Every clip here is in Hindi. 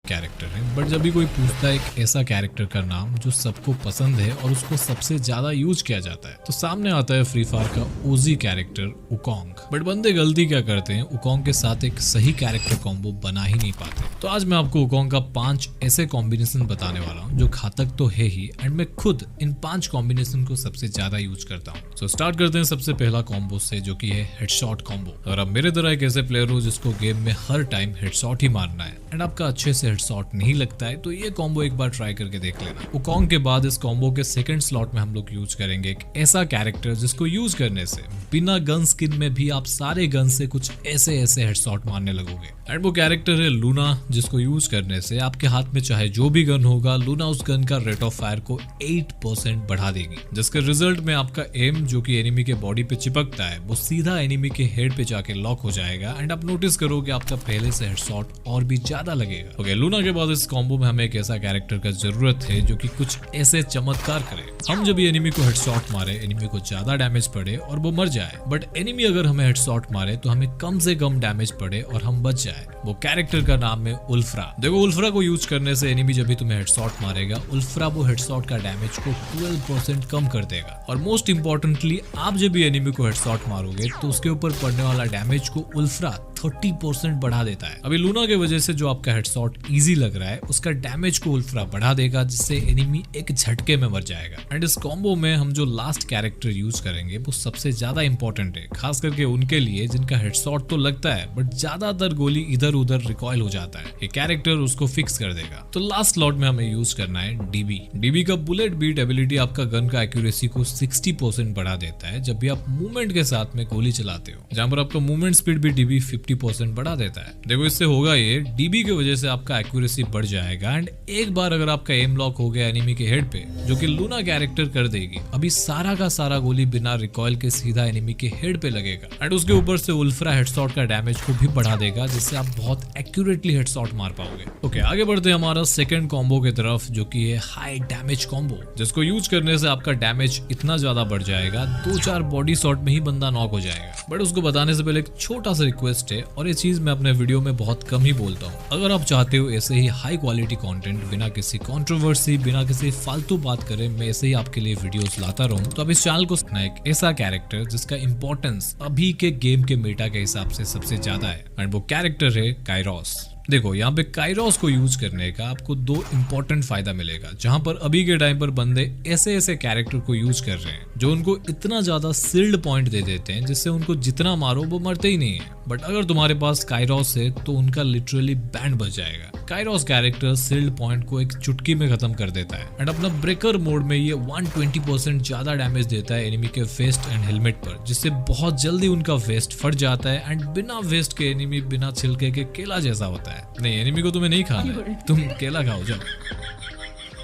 कैरेक्टर है, बट जब भी कोई पूछता है एक ऐसा कैरेक्टर का नाम जो सबको पसंद है और उसको सबसे ज्यादा यूज किया जाता है, तो सामने आता है फ्री फायर का ओजी कैरेक्टर उकोंग। बट बंदे गलती क्या करते हैं, उकोंग के साथ एक सही कैरेक्टर कॉम्बो बना ही नहीं पाते। तो आज मैं आपको उकोंग का 5 ऐसे कॉम्बिनेशन बताने वाला हूँ जो घातक तो है ही, एंड मैं खुद इन 5 कॉम्बिनेशन को सबसे ज्यादा यूज करता हूँ। सो स्टार्ट करते हैं सबसे पहला कॉम्बो से, जो कि है हेडशॉट कॉम्बो। अगर आप मेरे तरह एक ऐसे प्लेयर हो जिसको गेम में हर टाइम हेडशॉट ही मारना है एंड आपका अच्छे से हेडशॉट नहीं लगता है, तो ये कॉम्बो एक बार ट्राई करके देख लेना। उकोंग के बाद इस कॉम्बो के सेकंड स्लॉट में हम लोग यूज करेंगे एक ऐसा कैरेक्टर जिसको यूज करने से बिना गन स्किन में भी आप सारे गन से कुछ ऐसे हेडशॉट मारने लगोगे। एंड वो कैरेक्टर है लूना, जिसको यूज करने से आपके हाथ में चाहे जो भी गन होगा, लूना उस गन का रेट ऑफ फायर को 8% बढ़ा देगी, जिसके रिजल्ट में आपका एम जो कि एनिमी के बॉडी पे चिपकता है वो सीधा एनिमी के हेड पे जाके लॉक हो जाएगा एंड आप नोटिस करोगे आपका पहले से हेडशॉट और भी ज्यादा लगेगा। ओके, लूना के बाद इस कॉम्बो में हमें एक ऐसा कैरेक्टर का जरूरत है जो कि कुछ ऐसे चमत्कार करे। हम जब ये एनिमी को हेडशॉट मारे, एनिमी को ज्यादा डैमेज पड़े और वो मर जाए, बट एनिमी अगर हमें हेडशॉट मारे तो हमें कम से कम डैमेज पड़े और हम बच जाए। वो कैरेक्टर का नाम है उल्फ्रा। देखो, उल्फ्रा को यूज करने से एनिमी जब भी तुम्हें हेडशॉट मारेगा, उल्फ्रा वो हेडशॉट का डैमेज को 12% कम कर देगा। और मोस्ट इंपॉर्टेंटली, आप जब भी एनिमी को हेडशॉट मारोगे तो उसके ऊपर पड़ने वाला डैमेज को उल्फ्रा 30% बढ़ा देता है। अभी लूना की वजह से जो आपका हेडशॉट इजी लग रहा है, उसका डैमेज को उल्फ्रा बढ़ा देगा, जिससे एनिमी एक झटके में मर जाएगा। एंड इस कॉम्बो में हम जो लास्ट कैरेक्टर यूज करेंगे वो सबसे ज्यादा इंपॉर्टेंट है, खास करके उनके लिए जिनका हेडशॉट तो लगता है बट ज्यादातर गोली इधर उधर रिकॉइल हो जाता है। ये कैरेक्टर उसको फिक्स कर देगा। तो लास्ट स्लॉट में हमें यूज करना है डीबी। डीबी का बुलेट बीट एबिलिटी आपका गन का एक्यूरेसी को 60% बढ़ा देता है जब भी आप मूवमेंट के साथ में गोली चलाते हो, जहां पर आपका मूवमेंट स्पीड भी डीबी 50% बढ़ा देता है। देखो, इससे होगा ये, डीबी की वजह से आपका एक्यूरेसी बढ़ जाएगा एंड एक बार अगर आपका एम लॉक हो गया एनिमी के हेड पे, जो कि लूना कैरेक्टर कर देगी, अभी सारा का सारा गोली बिना रिकॉइल के सीधा एनिमी के हेड पे लगेगा एंड उसके ऊपर से उल्फ्रा हेडशॉट का डैमेज को भी बढ़ा देगा, जिससे आप बहुत एक्यूरेटली हेडशॉट मार पाओगे। ओके, आगे बढ़ते हैं हमारा सेकंड कॉम्बो की तरफ, जो कि है हाई डैमेज कॉम्बो, जिसको यूज करने से आपका डैमेज इतना ज्यादा बढ़ जाएगा, 2-4 बॉडी शॉट में ही बंदा नॉक हो जाएगा। बट उसको बताने से पहले एक छोटा सा रिक्वेस्ट है, और ये चीज मैं अपने वीडियो में बहुत कम ही बोलता हूँ। अगर आप चाहते हो ऐसे ही हाई क्वालिटी कंटेंट बिना किसी कंट्रोवर्सी, बिना किसी फालतू बात करे मैं ऐसे ही आपके लिए वीडियोस लाता रहूं, तो आप इस चैनल को सुनना एक ऐसा कैरेक्टर जिसका इंपॉर्टेंस अभी के गेम के मेटा के हिसाब से सबसे ज्यादा है, एंड वो कैरेक्टर है काइरोस। देखो, यहाँ पे काइरोस को यूज करने का आपको 2 इंपॉर्टेंट फायदा मिलेगा, जहां पर अभी के टाइम पर बंदे ऐसे कैरेक्टर को यूज कर रहे हैं जो उनको इतना ज्यादा सील्ड पॉइंट दे देते हैं जिससे उनको जितना मारो वो मरते ही नहीं है। बट अगर तुम्हारे पास काइरोस है तो उनका लिटरली बैंड बच जाएगा। काइरोस कैरेक्टर सील्ड पॉइंट को एक चुटकी में खत्म कर देता है एंड अपना ब्रेकर मोड में ये 120% ज्यादा डैमेज देता है एनिमी के वेस्ट एंड हेलमेट पर, जिससे बहुत जल्दी उनका वेस्ट फट जाता है एंड बिना वेस्ट के एनिमी बिना छिलके के केला जैसा होता है। नहीं, एनिमी को तुम्हें नहीं खाना है, तुम केला खाओ जाओ।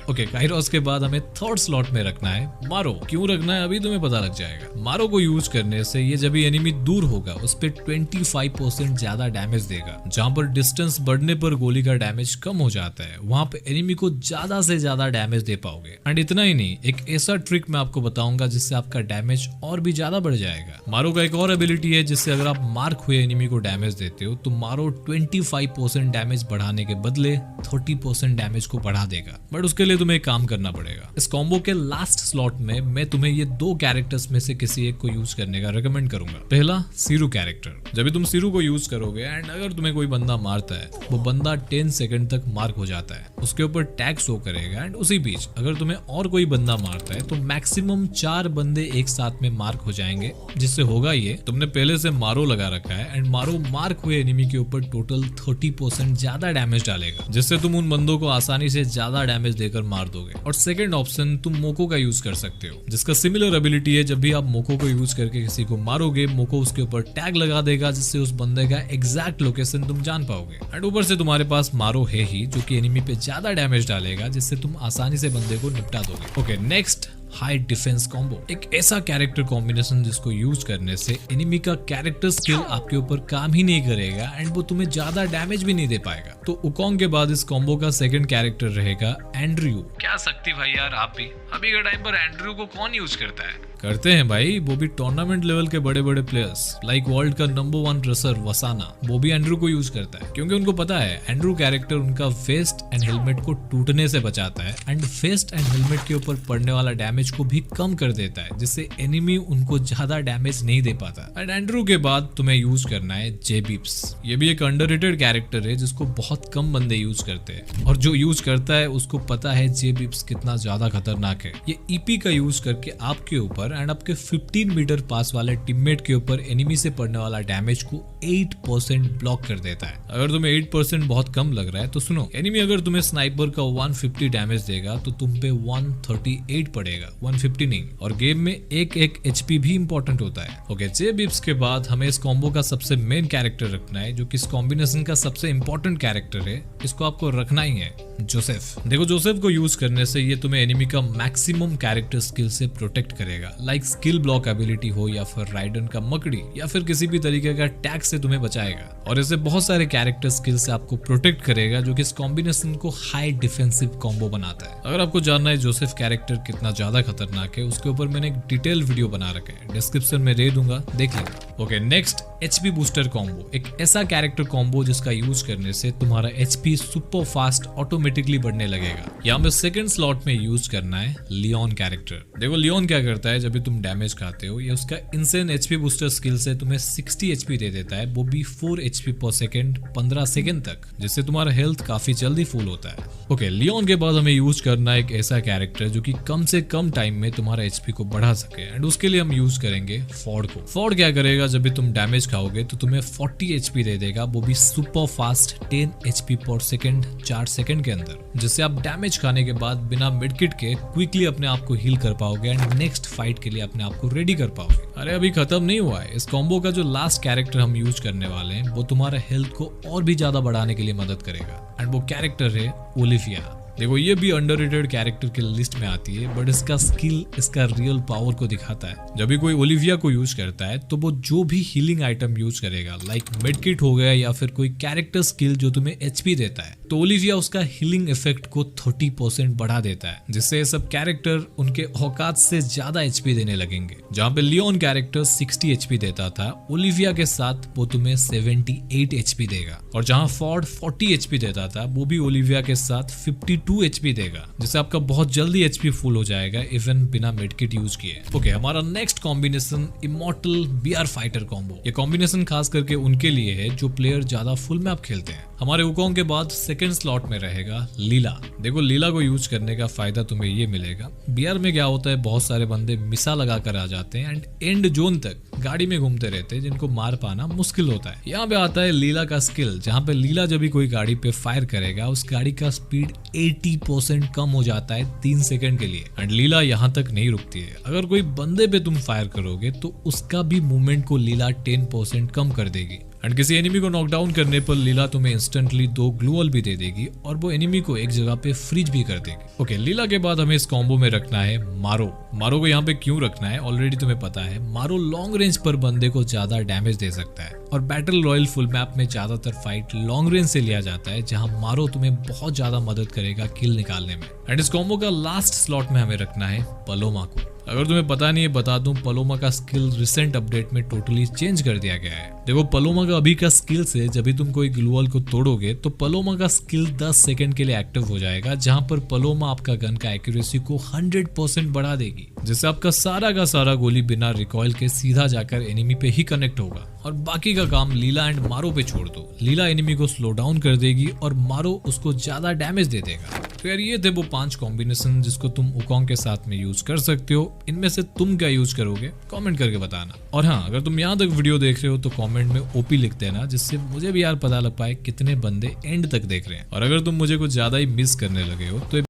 ओके, काइरोस के बाद हमें थर्ड स्लॉट में रखना है मारो। क्यों रखना है अभी तुम्हें पता लग जाएगा। मारो को यूज करने से ये जब भी एनिमी दूर होगा उस पे 25% ज्यादा डैमेज देगा। जहां पर डिस्टेंस बढ़ने पर गोली का डैमेज कम हो जाता है, वहां पे एनिमी को ज्यादा से ज्यादा डैमेज दे पाओगे। एंड इतना ही नहीं, एक ऐसा ट्रिक मैं आपको बताऊंगा जिससे आपका डैमेज और भी ज्यादा बढ़ जाएगा। मारो का एक और एबिलिटी है जिससे अगर आप मार्क हुए एनिमी को डैमेज देते हो तो मारो 25% डैमेज बढ़ाने के बदले 30% डैमेज को बढ़ा देगा। बट उसके लिए तुम्हें एक काम करना पड़ेगा। इस कॉम्बो के लास्ट स्लॉट में मैं तुम्हें ये 2 कैरेक्टर्स में से किसी एक को यूज करने का रेकमेंड करूंगा। पहला, सीरू कैरेक्टर। जब भी तुम सीरू को यूज करोगे एंड अगर तुम्हें कोई बंदा मारता है, वो बंदा 10 सेकंड तक मार्क हो जाता है, उसके ऊपर टैग शो करेगा एंड उसी बीच अगर तुम्हें और कोई बंदा मारता है तो मैक्सिमम 4 बंदे एक साथ में मार्क हो जाएंगे। जिससे होगा ये, तुमने पहले से मारो लगा रखा है एंड मारो मार्क हुए एनिमी के ऊपर टोटल 30% ज्यादा डैमेज डालेगा, जिससे तुम उन बंदों को आसानी से ज्यादा डैमेज देकर मार दोगे। और सेकंड ऑप्शन, तुम मोको का यूज कर सकते हो, जिसका सिमिलर एबिलिटी है। जब भी आप मोको को यूज करके किसी को मारोगे, मोको उसके ऊपर टैग लगा देगा, जिससे उस बंदे का एग्जैक्ट लोकेशन तुम जान पाओगे। एंड ऊपर से तुम्हारे पास मारो है ही, जो कि एनिमी पे ज्यादा डैमेज डालेगा, जिससे तुम आसानी से बंदे को निपटा दोगे। Okay, next, high defence combo. एक ऐसा कैरेक्टर कॉम्बिनेशन जिसको यूज करने से एनिमी का कैरेक्टर स्किल आपके ऊपर काम ही नहीं करेगा एंड वो तुम्हें ज्यादा डैमेज भी नहीं दे पाएगा। तो उकोंग के बाद इस कॉम्बो का सेकंड कैरेक्टर रहेगा एंड्रयू। क्या शक्ति भाई यार, आप भी। अभी के टाइम पर एंड्रयू को कौन यूज करता है? करते हैं भाई, वो भी टूर्नामेंट लेवल के बड़े बड़े प्लेयर्स लाइक वर्ल्ड का नंबर 1 रेसर वसाना, वो भी एंड्रू को यूज करता है क्योंकि उनको पता है एंड्रू कैरेक्टर उनका वेस्ट एंड हेलमेट को टूटने से बचाता है एंड वेस्ट एंड हेलमेट के ऊपर पड़ने वाला डैमेज को भी कम कर देता है, जिससे एनिमी उनको ज्यादा डैमेज नहीं दे पाता। एंड एंड्रू के बाद तुम्हें यूज करना है जेबिप्स। ये भी एक अंडररेटेड कैरेक्टर है जिसको बहुत कम बंदे यूज करते हैं, और जो यूज करता है उसको पता है जेबिप्स कितना ज्यादा खतरनाक है। ये ईपी का यूज करके आपके ऊपर एंड आपके 15 मीटर पास वाले टीममेट के ऊपर एनिमी से पड़ने वाला डैमेज को 8% ब्लॉक कर देता है। अगर तुम्हें 8% बहुत कम लग रहा है तो सुनो, एनिमी अगर तुम्हें स्नाइपर का 150 डैमेज देगा तो तुम पे 138 पड़ेगा, 150 नहीं। और गेम में एक एचपी भी इंपॉर्टेंट होता है। ओके, जेबिप्स के बाद हमें इस कॉम्बो का सबसे मेन कैरेक्टर रखना है, जो कि इस कॉम्बिनेशन का सबसे इंपॉर्टेंट कैरेक्टर है। इसको आपको रखना ही है, जोसेफ। देखो, जोसेफ को यूज करने से ये तुम्हें एनिमी का मैक्सिमम कैरेक्टर स्किल से प्रोटेक्ट करेगा, लाइक स्किल ब्लॉक एबिलिटी हो या फिर राइडन का मकड़ी या फिर किसी भी तरीके का टैग से तुम्हें बचाएगा। और इसे बहुत सारे कैरेक्टर स्किल से आपको प्रोटेक्ट करेगा, जो कि इस कॉम्बिनेशन को हाई डिफेंसिव कॉम्बो बनाता है। अगर आपको जानना है जोसेफ कैरेक्टर कितना ज्यादा खतरनाक है, उसके ऊपर मैंने एक डिटेल वीडियो बना रखा है, डिस्क्रिप्शन में दे दूंगा, देख लेना। Okay, next HP booster combo. एक ऐसा कैरेक्टर कॉम्बो जिसका यूज करने से तुम्हारा एचपी सुपर फास्ट ऑटोमेटिकली बढ़ने लगेगा। यहाँ पे सेकंड स्लॉट में यूज करना है लियोन कैरेक्टर। देखो, लियोन क्या करता है, जब भी तुम डैमेज खाते हो, ये उसका इंसेन एचपी बूस्टर स्किल से तुम्हें 60 एचपी दे देता है, वो भी 4 एचपी पर सेकंड 15 सेकंड तक, जिससे तुम्हारा हेल्थ काफी जल्दी फुल होता है। ओके, लियोन के बाद हमें यूज करना है एक ऐसा कैरेक्टर जो कि कम से कम टाइम में तुम्हारा एचपी को बढ़ा सके, एंड उसके लिए हम यूज करेंगे फॉर्ड को। फॉर्ड क्या करेगा, जब भी तुम डैमेज खाओगे तो तुम्हें 40 एचपी दे देगा, वो भी सुपर फास्ट 10 एचपी पर सेकंड 4 सेकंड के अंदर, जिससे आप डैमेज खाने के बाद बिना मिडकिट के क्विकली अपने आप को हील कर पाओगे एंड नेक्स्ट फाइट के लिए अपने आप को रेडी कर पाओगे। अरे अभी खत्म नहीं हुआ है, इस कॉम्बो का जो लास्ट कैरेक्टर हम यूज करने वाले हैं वो तुम्हारा हेल्थ को और भी ज्यादा बढ़ाने के लिए मदद करेगा, एंड वो कैरेक्टर है ओलिविया। देखो, ये भी अंडररेटेड कैरेक्टर के लिस्ट में आती है, बट इसका स्किल इसका रियल पावर को दिखाता है। जब भी कोई ओलिविया को यूज करता है तो वो जो भी हीलिंग आइटम यूज करेगा, लाइक मेडकिट हो गया या फिर कोई कैरेक्टर स्किल जो तुम्हें एचपी देता है, तो ओलिविया उसका हीलिंग इफेक्ट को 30% बढ़ा देता है, जिससे ये सब कैरेक्टर उनके औकात से ज्यादा एचपी देने लगेंगे। जहाँ पे लियोन कैरेक्टर 60 एचपी देता था, ओलिविया के साथ वो तुम्हें 78 एचपी देगा। और जहाँ फॉर्ड 40 एचपी देता था, वो भी ओलिविया के साथ 52 एचपी देगा, जिससे आपका बहुत जल्दी एचपी फुल हो जाएगा, इवन बिना मेडकिट यूज किए। ओके, हमारा next combination immortal BR fighter combo. ये कॉम्बिनेशन खास करके उनके लिए है जो प्लेयर ज्यादा फुल मैप खेलते हैं। हमारे वुकोंग के बाद सेकंड स्लॉट में रहेगा लीला। देखो, लीला को यूज करने का फायदा तुम्हें ये मिलेगा, बीआर में क्या होता है, बहुत सारे बंदे मिसा लगा कर आ जाते हैं एंड एंड जोन तक गाड़ी में घूमते रहते हैं, जिनको मार पाना मुश्किल होता है। यहाँ पे आता है लीला का स्किल, जहाँ पे लीला जब भी कोई गाड़ी पे फायर करेगा, उस गाड़ी का स्पीड 80% कम हो जाता है 3 सेकंड के लिए। एंड लीला यहाँ तक नहीं रुकती है, अगर कोई बंदे पे तुम फायर करोगे तो उसका भी मूवमेंट को लीला 10% कम कर देगी। एंड किसी एनिमी को नॉकडाउन करने पर लीला तुम्हें इंस्टेंटली 2 ग्लूअल भी दे देगी और वो एनिमी को एक जगह पे फ्रीज भी कर देगी। ओके, लीला के बाद हमें इस कॉम्बो में रखना है मारो। मारो को यहाँ पे क्यों रखना है ऑलरेडी तुम्हें पता है। मारो लॉन्ग रेंज पर बंदे को ज्यादा डैमेज दे सकता है, और बैटल रॉयल फुल मैप में ज्यादातर फाइट लॉन्ग रेंज से लिया जाता है, जहाँ मारो तुम्हें बहुत ज्यादा मदद करेगा किल निकालने में। एंड इस कॉम्बो का लास्ट स्लॉट में हमें रखना है पलोमा को। अगर तुम्हें पता नहीं है, बता दूं, पलोमा का स्किल रिसेंट अपडेट में टोटली चेंज कर दिया गया है। देखो, पलोमा का अभी का स्किल से जब भी तुम कोई ग्लूअल को तोड़ोगे तो पलोमा का स्किल 10 सेकंड के लिए एक्टिव हो जाएगा, जहां पर पलोमा आपका गन का एक्यूरेसी को 100% बढ़ा देगी, जिससे आपका सारा का सारा गोली बिना रिकॉइल के सीधा जाकर एनिमी पे ही कनेक्ट होगा, और बाकी का काम लीला एंड मारो पे छोड़ दो। लीला एनिमी को स्लो डाउन कर देगी और मारो उसको ज्यादा डैमेज दे देगा। तो यार, ये थे वो 5 कॉम्बिनेशन जिसको तुम वुकोंग के साथ में यूज कर सकते हो। इनमें से तुम क्या यूज करोगे, कमेंट करके बताना। और हाँ, अगर तुम यहाँ तक वीडियो देख रहे हो तो कमेंट में ओपी लिख देना, जिससे मुझे भी यार पता लग पाए कितने बंदे एंड तक देख रहे हैं। और अगर तुम मुझे कुछ ज्यादा ही मिस करने लगे हो तो